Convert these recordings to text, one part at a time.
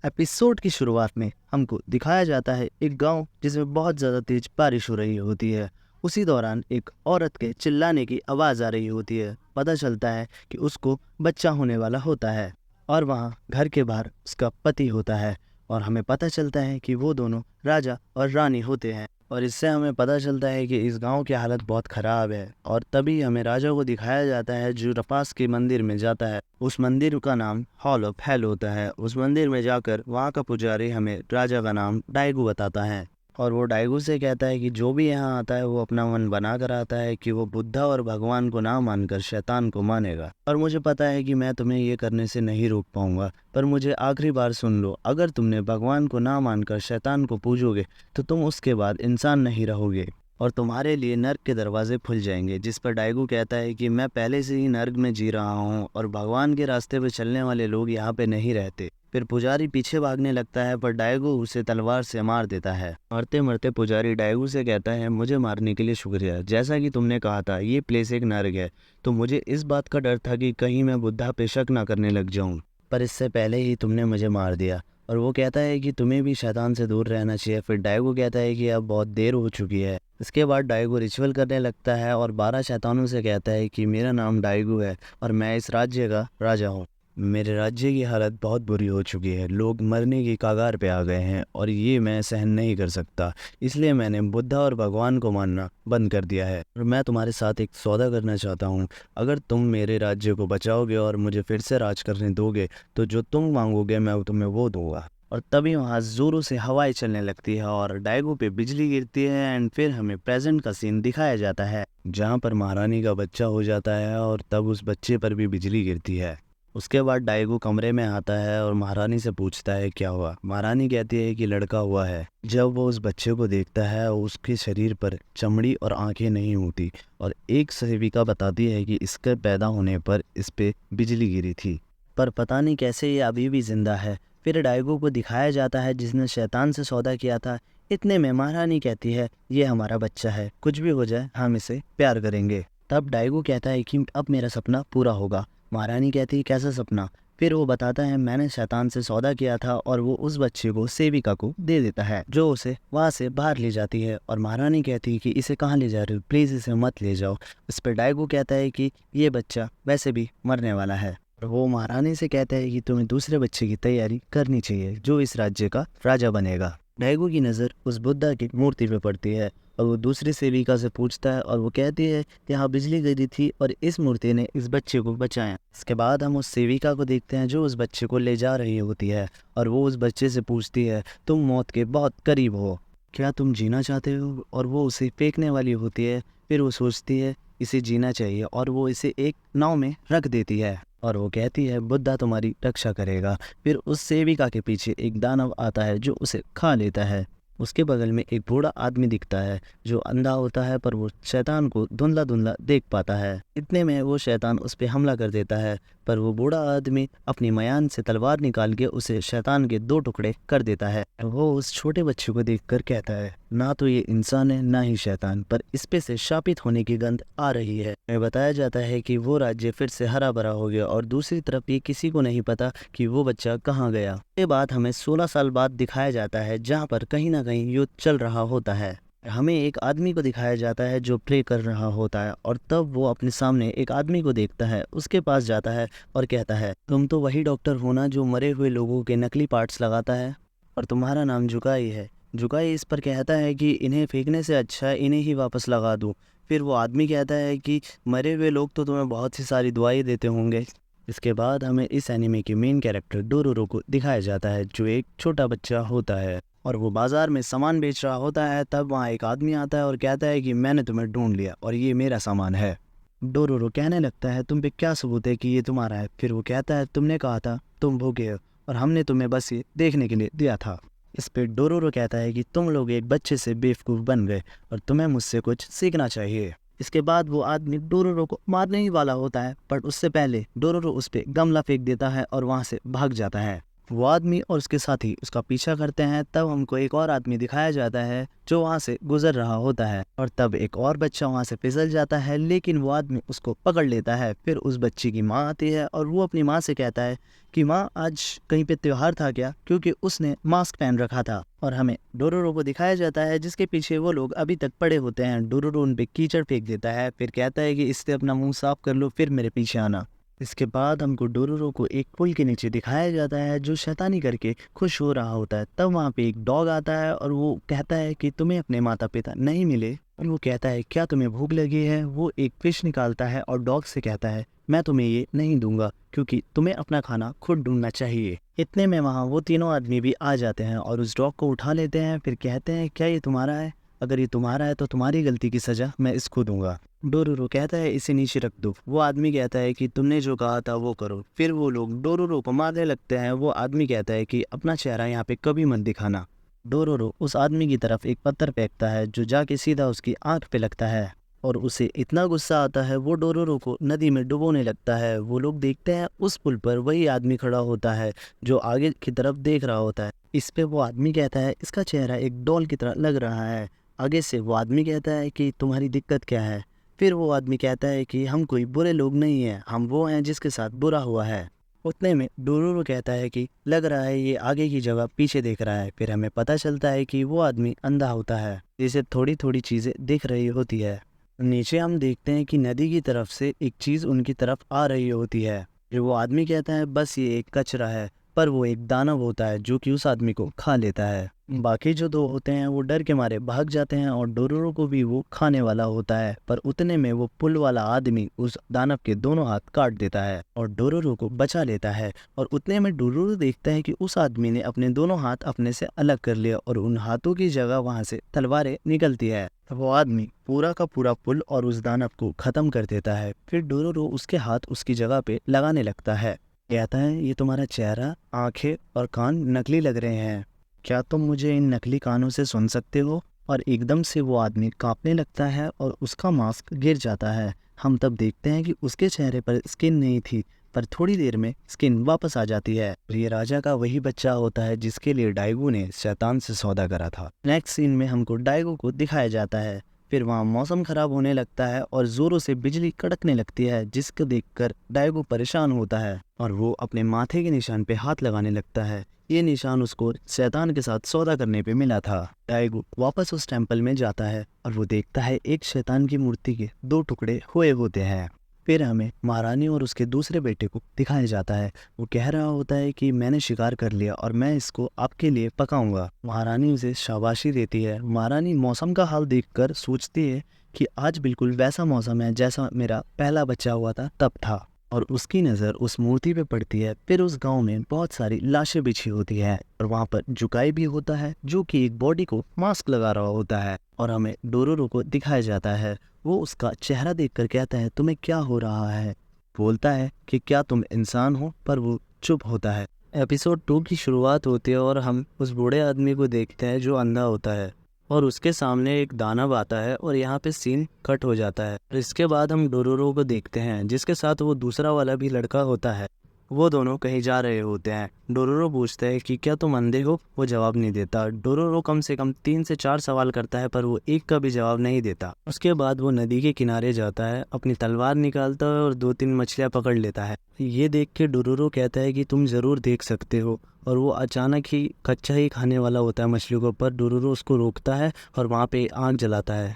Episode की शुरुआत में हमको दिखाया जाता है एक गांव जिसमें बहुत ज़्यादा तेज बारिश हो रही होती है। उसी दौरान एक औरत के चिल्लाने की आवाज़ आ रही होती है। पता चलता है कि उसको बच्चा होने वाला होता है और वहाँ घर के बाहर उसका पति होता है। और हमें पता चलता है कि वो दोनों राजा और रानी होते हैं। और इससे हमें पता चलता है कि इस गांव की हालत बहुत ख़राब है। और तभी हमें राजा को दिखाया जाता है जो पास के मंदिर में जाता है। उस मंदिर का नाम हॉल ऑफ हेल होता है। उस मंदिर में जाकर वहाँ का पुजारी हमें राजा का नाम डाइगू बताता है। और वो डाइगू से कहता है कि जो भी यहाँ आता है वो अपना मन बना कर आता है कि वो बुद्धा और भगवान को ना मानकर शैतान को मानेगा। और मुझे पता है कि मैं तुम्हें ये करने से नहीं रोक पाऊंगा, पर मुझे आखिरी बार सुन लो, अगर तुमने भगवान को ना मानकर शैतान को पूजोगे तो तुम उसके बाद इंसान नहीं रहोगे और तुम्हारे लिए नर्क के दरवाजे खुल जाएंगे। जिस पर डाइगू कहता है कि मैं पहले से ही नर्क में जी रहा हूँ और भगवान के रास्ते पे चलने वाले लोग यहाँ पे नहीं रहते। फिर पुजारी पीछे भागने लगता है पर डाइगू उसे तलवार से मार देता है। मरते मरते पुजारी डाइगू से कहता है, मुझे मारने के लिए शुक्रिया। जैसा कि तुमने कहा था ये प्लेस एक नर्क है, तो मुझे इस बात का डर था कि कहीं मैं बुद्धा पे शक ना करने लग जाऊँ, पर इससे पहले ही तुमने मुझे मार दिया। और वो कहता है कि तुम्हें भी शैतान से दूर रहना चाहिए। फिर डाइगू कहता है कि अब बहुत देर हो चुकी है। इसके बाद डाइगू रिचुअल करने लगता है और 12 शैतानों से कहता है कि मेरा नाम डाइगू है और मैं इस राज्य का राजा हूँ। मेरे राज्य की हालत बहुत बुरी हो चुकी है, लोग मरने की कगार पे आ गए हैं और ये मैं सहन नहीं कर सकता। इसलिए मैंने बुद्धा और भगवान को मानना बंद कर दिया है और मैं तुम्हारे साथ एक सौदा करना चाहता हूँ। अगर तुम मेरे राज्य को बचाओगे और मुझे फिर से राज करने दोगे तो जो तुम मांगोगे मैं तुम्हें वो दूंगा। और तभी वहाँ जोरों से हवाएं चलने लगती है और डाइगू पे बिजली गिरती है। एंड फिर हमें प्रेजेंट का सीन दिखाया जाता है जहाँ पर महारानी का बच्चा हो जाता है और तब उस बच्चे पर भी बिजली गिरती है। उसके बाद डाइगू कमरे में आता है और महारानी से पूछता है क्या हुआ। महारानी कहती है कि लड़का हुआ है। जब वो उस बच्चे को देखता है उसके शरीर पर चमड़ी और आंखें नहीं होती और एक सेविका बताती है कि इसके पैदा होने पर इस पे बिजली गिरी थी, पर पता नहीं कैसे ये अभी भी जिंदा है। फिर डाइगू को दिखाया जाता है जिसने शैतान से सौदा किया था। इतने में महारानी कहती है ये हमारा बच्चा है, कुछ भी हो जाए हम इसे प्यार करेंगे। तब डाइगू कहता है कि अब मेरा सपना पूरा होगा। महारानी कहती है कैसा सपना। फिर वो बताता है मैंने शैतान से सौदा किया था और वो उस बच्चे को सेविका को दे देता है जो उसे वहाँ से बाहर ले जाती है। और महारानी कहती है कि इसे कहाँ ले जा रहे हो, प्लीज़ इसे मत ले जाओ। इस पर डाइगू कहता है कि ये बच्चा वैसे भी मरने वाला है। और वो महारानी से कहता है कि तुम्हें दूसरे बच्चे की तैयारी करनी चाहिए जो इस राज्य का राजा बनेगा। डाइगू की नज़र उस बुद्धा की मूर्ति पे पड़ती है और वो दूसरी सेविका से पूछता है और वो कहती है कि यहाँ बिजली गिरी थी और इस मूर्ति ने इस बच्चे को बचाया। इसके बाद हम उस सेविका को देखते हैं जो उस बच्चे को ले जा रही होती है और वो उस बच्चे से पूछती है तुम मौत के बहुत करीब हो, क्या तुम जीना चाहते हो। और वो उसे फेंकने वाली होती है। फिर वो सोचती है इसे जीना चाहिए और वो इसे एक नाव में रख देती है और वो कहती है बुद्धा तुम्हारी रक्षा करेगा। फिर उस सेविका के पीछे एक दानव आता है जो उसे खा लेता है। उसके बगल में एक बूढ़ा आदमी दिखता है जो अंधा होता है पर वो शैतान को धुंधला धुंधला देख पाता है। इतने में वो शैतान उस पर हमला कर देता है पर वो बूढ़ा आदमी अपनी मयान से तलवार निकाल के उसे शैतान के 2 टुकड़े कर देता है। वो उस छोटे बच्चे को देखकर कहता है ना तो ये इंसान है ना ही शैतान, पर इस पे से शापित होने की गंध आ रही है। हमें बताया जाता है कि वो राज्य फिर से हरा भरा हो गया और दूसरी तरफ ये किसी को नहीं पता कि वो बच्चा कहाँ गया। ये बात हमें 16 साल बाद दिखाया जाता है जहाँ पर कहीं ना कहीं युद्ध चल रहा होता है। हमें एक आदमी को दिखाया जाता है जो प्रे कर रहा होता है और तब वो अपने सामने एक आदमी को देखता है, उसके पास जाता है और कहता है तुम तो वही डॉक्टर हो ना जो मरे हुए लोगों के नकली पार्ट्स लगाता है और तुम्हारा नाम जुकाई है। जुकाई इस पर कहता है कि इन्हें फेंकने से अच्छा है इन्हें ही वापस लगा दूं। फिर वो आदमी कहता है कि मरे हुए लोग तो तुम्हें बहुत सी सारी दुआएं देते होंगे। इसके बाद हमें इस एनिमे के मेन कैरेक्टर डोरोरो को दिखाया जाता है जो एक छोटा बच्चा होता है और वो बाजार में सामान बेच रहा होता है। तब वहाँ एक आदमी आता है और कहता है कि मैंने तुम्हें ढूंढ लिया और ये मेरा सामान है। डोरोरो कहने लगता है तुम पे क्या सबूत है कि ये तुम्हारा है। फिर वो कहता है तुमने कहा था तुम भूखे हो और हमने तुम्हें बस ये देखने के लिए दिया था। इस पे डोरोरो कहता है कि तुम लोग एक बच्चे से बेवकूफ़ बन गए और तुम्हें मुझसे कुछ सीखना चाहिए। इसके बाद वो आदमी डोरोरो को मारने ही वाला होता है पर उससे पहले डोरोरो उस पे गमला फेंक देता है और वहाँ से भाग जाता है। वो आदमी और उसके साथी उसका पीछा करते हैं। तब हमको एक और आदमी दिखाया जाता है जो वहाँ से गुजर रहा होता है, और तब एक और बच्चा वहाँ से फिसल जाता है, लेकिन वो आदमी उसको पकड़ लेता है। फिर उस बच्ची की माँ आती है और वो अपनी माँ से कहता है कि माँ, आज कहीं पे त्योहार था क्या, क्योंकि उसने मास्क पहन रखा था। और हमें डोरोरो को दिखाया जाता है जिसके पीछे वो लोग अभी तक पड़े होते हैं। डोरोरो उन पे कीचड़ फेंक देता है, फिर कहता है कि इससे अपना मुंह साफ कर लो, फिर मेरे पीछे आना। इसके बाद हमको डोरोरो को एक पुल के नीचे दिखाया जाता है जो शैतानी करके खुश हो रहा होता है। तब वहाँ पे एक डॉग आता है और वो कहता है कि तुम्हें अपने माता पिता नहीं मिले, और वो कहता है क्या तुम्हें भूख लगी है। वो एक फिश निकालता है और डॉग से कहता है मैं तुम्हें ये नहीं दूंगा, क्योंकि तुम्हें अपना खाना खुद ढूंढना चाहिए। इतने में वहाँ वो तीनों आदमी भी आ जाते हैं और उस डॉग को उठा लेते हैं। फिर कहते हैं क्या ये तुम्हारा है? अगर ये तुम्हारा है तो तुम्हारी गलती की सजा मैं इसको दूंगा। डोरोरो कहता है इसे नीचे रख दो। वो आदमी कहता है कि तुमने जो कहा था वो करो। फिर वो लोग डोरोरो को मारने लगते हैं। वो आदमी कहता है कि अपना चेहरा यहाँ पे कभी मत दिखाना। डोरोरो उस आदमी की तरफ एक पत्थर फेंकता है जो जाके सीधा उसकी आंख पे लगता है, और उसे इतना गुस्सा आता है वो डोरोरो को नदी में डुबोने लगता है। वो लोग देखते हैं उस पुल पर वही आदमी खड़ा होता है जो आगे की तरफ देख रहा होता है। इस पे वो आदमी कहता है इसका चेहरा एक डॉल की तरह लग रहा है। आगे से वो आदमी कहता है कि तुम्हारी दिक्कत क्या है? फिर वो आदमी कहता है कि हम कोई बुरे लोग नहीं हैं, हम वो हैं जिसके साथ बुरा हुआ है। उतने में डोरोरो कहता है कि लग रहा है ये आगे की जगह पीछे देख रहा है। फिर हमें पता चलता है कि वो आदमी अंधा होता है, जिसे थोड़ी थोड़ी चीजें दिख रही होती है। नीचे हम देखते हैं कि नदी की तरफ से एक चीज उनकी तरफ आ रही होती है। जो वो आदमी कहता है बस ये एक कचरा है, पर वो एक दानव होता है जो कि उस आदमी को खा लेता है। बाकी जो दो होते हैं वो डर के मारे भाग जाते हैं और डोरोरो को भी वो खाने वाला होता है। पर उतने में वो पुल वाला आदमी उस दानव के दोनों हाथ काट देता है और डोरोरो को बचा लेता है। और उतने में डोरोरो देखता है कि उस आदमी ने अपने दोनों हाथ अपने से अलग कर लिया और उन हाथों की जगह वहां से तलवारें निकलती है। वो आदमी पूरा का पूरा पुल और उस दानव को खत्म कर देता है। फिर डोरोरो उसके हाथ उसकी जगह पे लगाने लगता है। कहता है ये तुम्हारा चेहरा, आंखें और कान नकली लग रहे हैं, क्या तुम मुझे इन नकली कानों से सुन सकते हो? और एकदम से वो आदमी कांपने लगता है और उसका मास्क गिर जाता है। हम तब देखते हैं कि उसके चेहरे पर स्किन नहीं थी, पर थोड़ी देर में स्किन वापस आ जाती है। ये राजा का वही बच्चा होता है जिसके लिए डाइगो ने शैतान से सौदा करा था। नेक्स्ट सीन में हमको डाइगो को दिखाया जाता है। फिर वहाँ मौसम खराब होने लगता है और जोरों से बिजली कड़कने लगती है, जिसको देखकर डाइगो परेशान होता है और वो अपने माथे के निशान पे हाथ लगाने लगता है। ये निशान उसको शैतान के साथ सौदा करने पे मिला था। डाइगो वापस उस टेम्पल में जाता है और वो देखता है एक शैतान की मूर्ति के दो टुकड़े हुए होते हैं। फिर हमें महारानी और उसके दूसरे बेटे को दिखाया जाता है। वो कह रहा होता है कि मैंने शिकार कर लिया और मैं इसको आपके लिए पकाऊंगा। महारानी उसे शाबाशी देती है। महारानी मौसम का हाल देखकर सोचती है कि आज बिल्कुल वैसा मौसम है जैसा मेरा पहला बच्चा हुआ था तब था, और उसकी नज़र उस मूर्ति पे पड़ती है। फिर उस गांव में बहुत सारी लाशें बिछी होती है और वहाँ पर जुकाई भी होता है जो कि एक बॉडी को मास्क लगा रहा होता है, और हमें डोरोरो को दिखाया जाता है। वो उसका चेहरा देखकर कहता है तुम्हें क्या हो रहा है? बोलता है कि क्या तुम इंसान हो, पर वो चुप होता है। एपिसोड 2 की शुरुआत होती है और हम उस बूढ़े आदमी को देखते हैं जो अंधा होता है, और उसके सामने एक दानव आता है और यहाँ पे सीन कट हो जाता है। और इसके बाद हम डोरोरो को देखते हैं जिसके साथ वो दूसरा वाला भी लड़का होता है। वो दोनों कहीं जा रहे होते हैं। डोरोरो पूछता है कि क्या तुम अंधे हो? वो जवाब नहीं देता। डोरोरो कम से कम 3 से 4 सवाल करता है पर वो एक का भी जवाब नहीं देता। उसके बाद वो नदी के किनारे जाता है, अपनी तलवार निकालता है और 2-3 मछलियाँ पकड़ लेता है। ये देख के डोरोरो कहता है कि तुम ज़रूर देख सकते हो, और वो अचानक ही कच्चा ही खाने वाला होता है मछलियों को, पर डोरोरो उसको रोकता है और वहाँ पे आग जलाता है।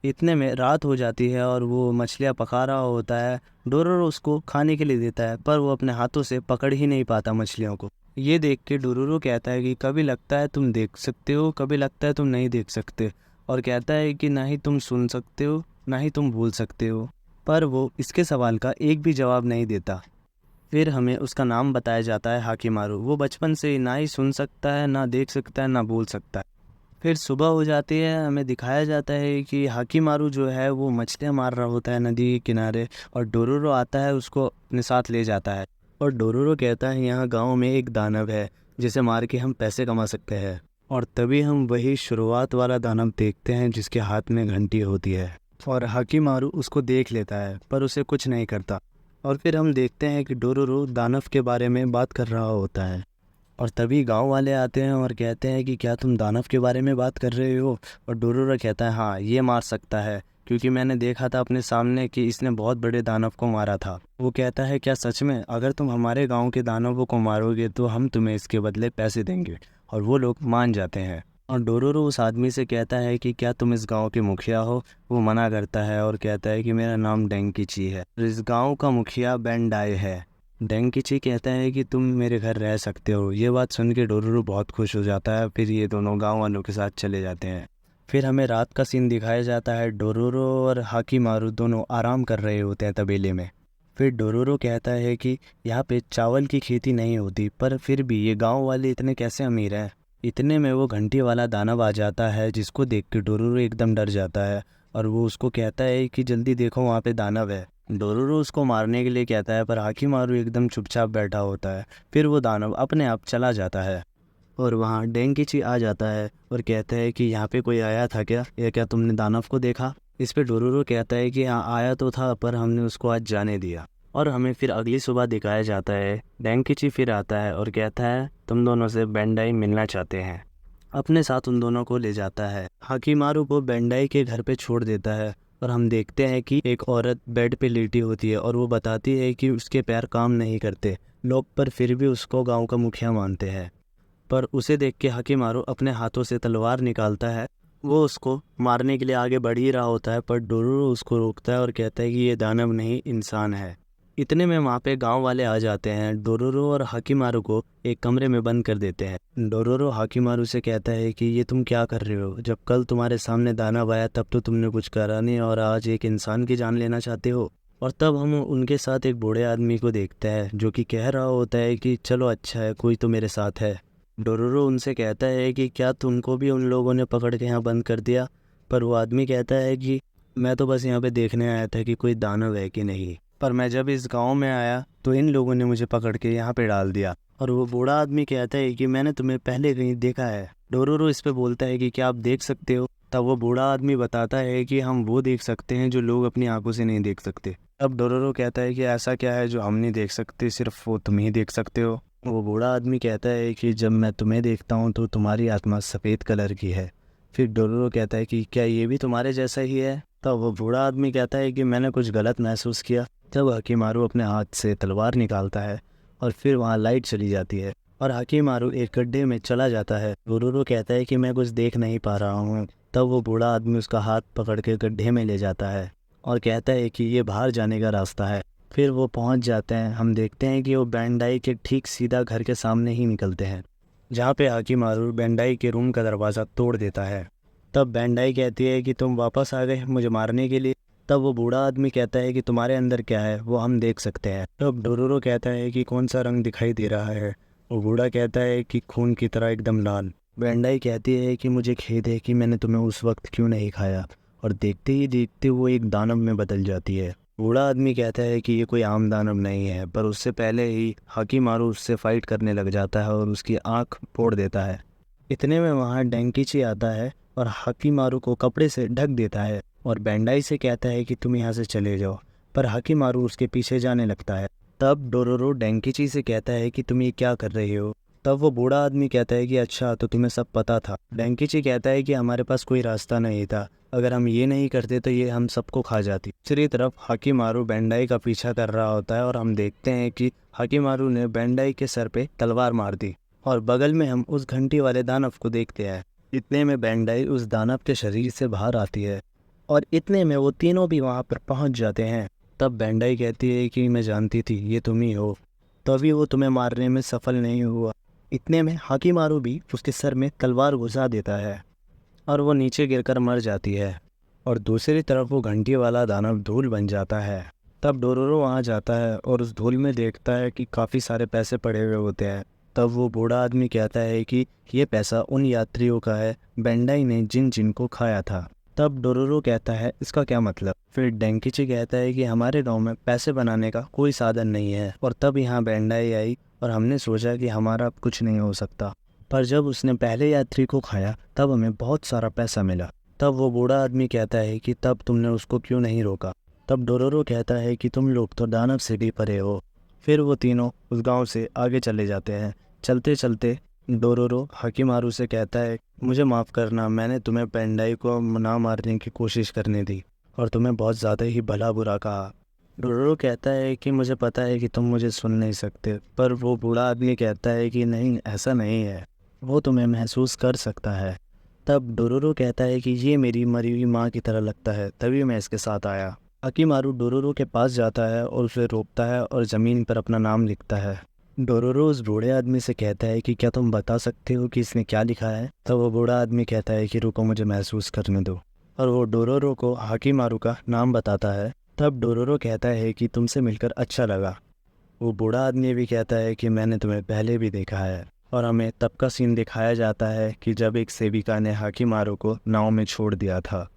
इतने में रात हो जाती है और वो मछलियाँ पका रहा होता है। डोरोरो उसको खाने के लिए देता है पर वो अपने हाथों से पकड़ ही नहीं पाता मछलियों को। ये देख के डोरोरो कहता है कि कभी लगता है तुम देख सकते हो, कभी लगता है तुम नहीं देख सकते, और कहता है कि ना ही तुम सुन सकते हो ना ही तुम भूल सकते हो, पर वो इसके सवाल का एक भी जवाब नहीं देता। फिर हमें उसका नाम बताया जाता है हाकिमारू। वो बचपन से ना ही सुन सकता है, ना देख सकता है, ना बोल सकता है। फिर सुबह हो जाती है। हमें दिखाया जाता है कि हाकिमारू जो है वो मछलियाँ मार रहा होता है नदी के किनारे, और डोरोरो आता है उसको अपने साथ ले जाता है। और डोरोरो कहता है यहाँ गांव में एक दानव है जिसे मार के हम पैसे कमा सकते हैं। और तभी हम वही शुरुआत वाला दानव देखते हैं जिसके हाथ में घंटी होती है, और हाकिमारू उसको देख लेता है पर उसे कुछ नहीं करता। और फिर हम देखते हैं कि डोरोरो दानव के बारे में बात कर रहा होता है। और तभी गांव वाले आते हैं और कहते हैं कि क्या तुम दानव के बारे में बात कर रहे हो। और डोरोरो कहता है हाँ, ये मार सकता है, क्योंकि मैंने देखा था अपने सामने कि इसने बहुत बड़े दानव को मारा था। वो कहता है क्या सच में? अगर तुम हमारे गांव के दानवों को मारोगे तो हम तुम्हें इसके बदले पैसे देंगे। और वो लोग मान जाते हैं। और डोरोरो उस आदमी से कहता है कि क्या तुम इस गांव के मुखिया हो? वो मना करता है और कहता है कि मेरा नाम डेंकिची है, इस गांव का मुखिया बेंडाई है। डेंकिची कहता है कि तुम मेरे घर रह सकते हो। ये बात सुन के डोरोरो बहुत खुश हो जाता है। फिर ये दोनों गांव वालों के साथ चले जाते हैं। फिर हमें रात का सीन दिखाया जाता है। डोरोरो और हाकिमारू दोनों आराम कर रहे होते हैं तबेले में। फिर डोरोरो कहता है कि यहाँ पे चावल की खेती नहीं होती, पर फिर भी ये गांव वाले इतने कैसे अमीर हैं। इतने में वो घंटी वाला दानव आ जाता है, जिसको देख के डोरोरो एकदम डर जाता है। और वो उसको कहता है कि जल्दी देखो, वहाँ पे दानव है। डोरोरो उसको मारने के लिए कहता है, पर हाकिमारू एकदम चुपचाप बैठा होता है। फिर वो दानव अपने आप चला जाता है। और वहाँ डेंकिची आ जाता है और कहता है कि यहाँ पे कोई आया था क्या, या क्या तुमने दानव को देखा? इस पे डोरोरो कहता है कि हाँ, आया तो था, पर हमने उसको आज जाने दिया। और हमें फिर अगली सुबह दिखाया जाता है। डेंकिची फिर आता है और कहता है तुम दोनों से बेंडाई मिलना चाहते हैं। अपने साथ उन दोनों को ले जाता है। हाकिमारू को बेंडाई के घर पे छोड़ देता है। और हम देखते हैं कि एक औरत बेड पे लेटी होती है और वो बताती है कि उसके पैर काम नहीं करते। लोग पर फिर भी उसको गांव का मुखिया मानते हैं। पर उसे देख के हाकिमारू अपने हाथों से तलवार निकालता है। वो उसको मारने के लिए आगे बढ़ ही रहा होता है, पर डोरोरो उसको रोकता है और कहता है कि ये दानव नहीं, इंसान है। इतने में वहाँ पे गांव वाले आ जाते हैं। डोरोरो और हाकिमारू को एक कमरे में बंद कर देते हैं। डोरोरो हाकिमारू से कहता है कि ये तुम क्या कर रहे हो? जब कल तुम्हारे सामने दानव आया तब तो तुमने कुछ करा नहीं, और आज एक इंसान की जान लेना चाहते हो। और तब हम उनके साथ एक बूढ़े आदमी को देखते हैं, जो कि कह रहा होता है कि चलो अच्छा है, कोई तो मेरे साथ है। डोरोरो उनसे कहता है कि क्या तुमको भी उन लोगों ने पकड़ के यहाँ बंद कर दिया? पर वो आदमी कहता है कि मैं तो बस यहाँ पे देखने आया था कि कोई दानव है कि नहीं, पर मैं जब इस गांव में आया तो इन लोगों ने मुझे पकड़ के यहाँ पे डाल दिया। और वो बूढ़ा आदमी कहता है कि मैंने तुम्हें पहले कहीं देखा है। डोरोरो इस पे बोलता है कि क्या आप देख सकते हो? तब वो बूढ़ा आदमी बताता है कि हम वो देख सकते हैं जो लोग अपनी आंखों से नहीं देख सकते। अब डोरोरो कहता है कि ऐसा क्या है जो हम नहीं देख सकते, सिर्फ वो तुम ही देख सकते हो। वो बूढ़ा आदमी कहता है कि जब मैं तुम्हें देखता हूँ तो तुम्हारी आत्मा सफ़ेद कलर की है। फिर डोरोरो कहता है कि क्या ये भी तुम्हारे जैसा ही है? तब वो बूढ़ा आदमी कहता है कि मैंने कुछ गलत महसूस किया। तब हाकिमारू अपने हाथ से तलवार निकालता है और फिर वहाँ लाइट चली जाती है और हाकिमारू एक गड्ढे में चला जाता है। डोरोरो कहता है कि मैं कुछ देख नहीं पा रहा हूँ। तब वो बूढ़ा आदमी उसका हाथ पकड़ के गड्ढे में ले जाता है और कहता है कि ये बाहर जाने का रास्ता है। फिर वो पहुंच जाते हैं। हम देखते हैं कि वो बेंडाई के ठीक सीधा घर के सामने ही निकलते हैं, जहाँ पे हाकिमारू बेंडाई के रूम का दरवाज़ा तोड़ देता है। तब बेंडाई कहती है कि तुम वापस आ गए मुझे मारने के लिए। तब वो बूढ़ा आदमी कहता है कि तुम्हारे अंदर क्या है वो हम देख सकते हैं। तब डोरोरो कहता है कि कौन सा रंग दिखाई दे रहा है? वो बूढ़ा कहता है कि खून की तरह एकदम लाल। बेंडाई कहती है कि मुझे खेद है कि मैंने तुम्हें उस वक्त क्यों नहीं खाया। और देखते ही देखते वो एक दानव में बदल जाती है। बूढ़ा आदमी कहता है कि ये कोई आम दानव नहीं है, पर उससे पहले ही हाकिमारू उससे फाइट करने लग जाता है और उसकी आंख फोड़ देता है। इतने में वहाँ डेंकिची आता है और हाकिमारू को कपड़े से ढक देता है और बेंडाई से कहता है कि तुम यहाँ से चले जाओ, पर हाकिमारू उसके पीछे जाने लगता है। तब डोरोरो डेंकिची से कहता है कि तुम ये क्या कर रहे हो? तब वो बूढ़ा आदमी कहता है कि अच्छा, तो तुम्हें सब पता था। डेंकिची कहता है कि हमारे पास कोई रास्ता नहीं था, अगर हम ये नहीं करते तो ये हम सबको खा जाती। दूसरी तरफ हाकिमारू बेंडाई का पीछा कर रहा होता है और हम देखते हैं कि हाकिमारू ने बेंडाई के सर पे तलवार मार दी और बगल में हम उस घंटी वाले दानव को देखते हैं। इतने में बेंडाई उस दानव के शरीर से बाहर आती है और इतने में वो तीनों भी वहाँ पर पहुँच जाते हैं। तब बेंडाई कहती है कि मैं जानती थी ये तुम ही हो, तभी वो तुम्हें मारने में सफल नहीं हुआ। इतने में हाकिमारू भी उसके सर में तलवार घुसा देता है और वो नीचे गिरकर मर जाती है। और दूसरी तरफ वो घंटी वाला दानव धूल बन जाता है। तब डोरोरो वहाँ जाता है और उस धूल में देखता है कि काफ़ी सारे पैसे पड़े हुए होते हैं। तब वो बूढ़ा आदमी कहता है कि ये पैसा उन यात्रियों का है बेंडाई ने जिन जिन को खाया था। तब डोरोरो कहता है इसका क्या मतलब? फिर डेंकिची कहता है कि हमारे गांव में पैसे बनाने का कोई साधन नहीं है, और तब यहाँ बेंडाई आई और हमने सोचा कि हमारा अब कुछ नहीं हो सकता। पर जब उसने पहले यात्री को खाया तब हमें बहुत सारा पैसा मिला। तब वो बूढ़ा आदमी कहता है कि तब तुमने उसको क्यों नहीं रोका? तब डोरोरो कहता है कि तुम लोग तो दानव से भी परे हो। फिर वो तीनों उस गांव से आगे चले जाते हैं, चलते चलते डोरोरो हाकिमारू से कहता है, मुझे माफ़ करना, मैंने तुम्हें पेंडाई को ना मारने की कोशिश करने दी और तुम्हें बहुत ज़्यादा ही भला बुरा कहा। डोरोरो कहता है कि मुझे पता है कि तुम मुझे सुन नहीं सकते, पर वो बूढ़ा आदमी कहता है कि नहीं, ऐसा नहीं है, वो तुम्हें महसूस कर सकता है। तब डोरोरो कहता है कि ये मेरी मरी हुई माँ की तरह लगता है, तभी मैं इसके साथ आया। हाकिमारू डोरोरो के पास जाता है और उसे रोकता है और ज़मीन पर अपना नाम लिखता है। डोरोरो उस बूढ़े आदमी से कहता है कि क्या तुम बता सकते हो कि इसने क्या लिखा है? तब वो बूढ़ा आदमी कहता है कि रुको, मुझे महसूस करने दो, और वो डोरोरो को हाकिमारू का नाम बताता है। तब डोरोरो कहता है कि तुमसे मिलकर अच्छा लगा। वो बूढ़ा आदमी भी कहता है कि मैंने तुम्हें पहले भी देखा है, और हमें तब का सीन दिखाया जाता है कि जब एक सेविका ने हाकिमारू को नाव में छोड़ दिया था।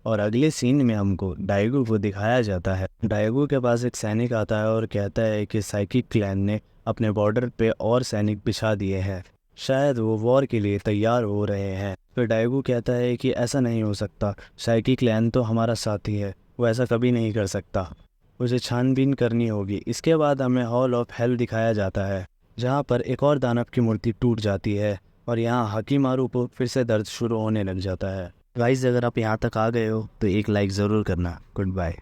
और अगले सीन में हमको डाइगो को दिखाया जाता है। डाइगो के पास एक सैनिक आता है और कहता है कि साइकिक क्लैन ने अपने बॉर्डर पे और सैनिक बिछा दिए हैं, शायद वो वॉर के लिए तैयार हो रहे हैं। फिर डाइगो कहता है कि ऐसा नहीं हो सकता, साइकिक क्लैन तो हमारा साथी है, वो ऐसा कभी नहीं कर सकता, उसे छानबीन करनी होगी। इसके बाद हमें हॉल ऑफ हेल दिखाया जाता है, जहाँ पर एक और दानव की मूर्ति टूट जाती है और यहाँ हाकिमारू को फिर से दर्द शुरू होने लग जाता है। गाइस, अगर आप यहाँ तक आ गए हो तो एक लाइक ज़रूर करना। Good bye.